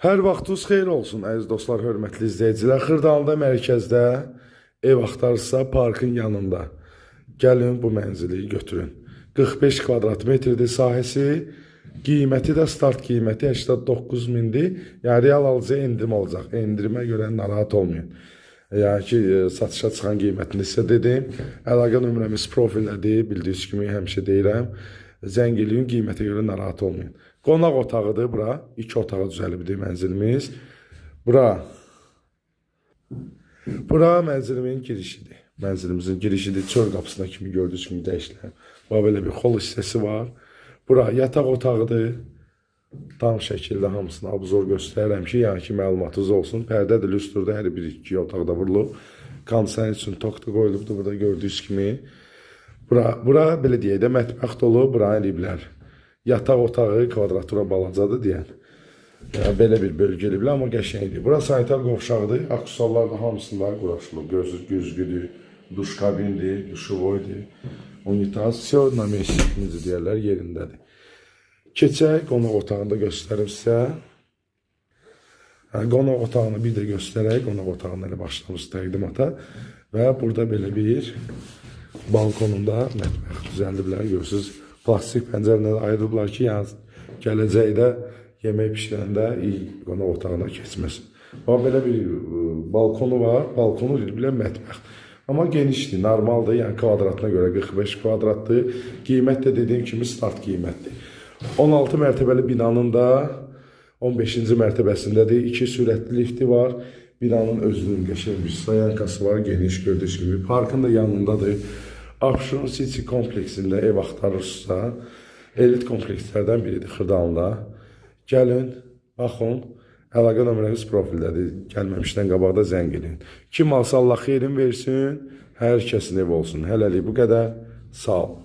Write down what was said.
Hər vaxtınız xeyir olsun, əziz dostlar, hörmətli izləyicilər. Xırdalıda mərkəzdə ev axtarırsa parkın yanında. Gəlin bu mənzili götürün. 45 kvadrat metrdir sahəsi. Qiyməti də start qiyməti 89 mindir. Yəni real alıcıya endirim olacaq. Endirimə görə narahat olmayın. Yəni ki, satışa çıxan qiymətini sizə dedim. Əlaqə nömrəmiz profildədir. Bildiyiniz kimi həmişə deyirəm. Zəng eləyin, qiymətə görə narahat olmayın. Qonaq otağıdır bura. 2 otağa düzəlibdir mənzilimiz. Bura mənzilimin girişidir. Mənzilimizin girişidir. Çöl qapısına kimi gördüyünüz kimi dəyişilən. Belə bir xol hissəsi var. Bura yataq otağıdır. Tam şəkildə hamısını abzor göstərirəm ki, yəni ki, məlumatınız olsun. Pərdədir, lüstrdə hər bir-iki otaqda vurulub. Kondisioner üçün tok da qoyulubdur burada gördüyünüz kimi. Bura belə deyək də mətbəx dolu, bura eləyiblər. Yataq otağı kvadratura balacadır deyən. Yəni, belə bir bölgə eləyiblər, amma qəşəngdir. Bura sanitar qovşağıdır, aksesuarlar da hamısında quraşılıb. Gözgüdür, duş kabindir, duşevoydur, unitaz, necə deyərlər, yerindədir. Keçək, qonaq otağını da göstərim sizə. Qonaq otağını bir də göstərək, qonaq otağını elə başlamış təqdimata. Və burada belə bir balkonunda mətbəx düzəldiblər, görürsünüz. Plastik pəncərələ ayırıblar ki, yəni gələcəkdə yemək pişirəndə qonaq otağına keçməsin. Belə bir balkonu var, balkonu deyiblər mətbəx. Amma genişdir, normaldır, yəni kvadratına görə 45 kvadratdır. Qiymət də dediyim kimi start qiymətdir. 16 mərtəbəli binanın da 15-ci mərtəbəsindədir. 2 sürətli lifti var. Binanın özünün qəşəng bir stayankası var, geniş gördüyünüz gibi. Parkın da yanındadır. Abşeron City kompleksində ev axtarırsınızsa, elit komplekslərdən biridir Xırdalıda. Gəlin, baxın, əlaqə nömrəmiz profildədir. Gəlməmişdən qabaqda zəng edin. Kim alsa Allah xeyrin versin, hər kəsin ev olsun. Hələlik bu qədər, sağ ol.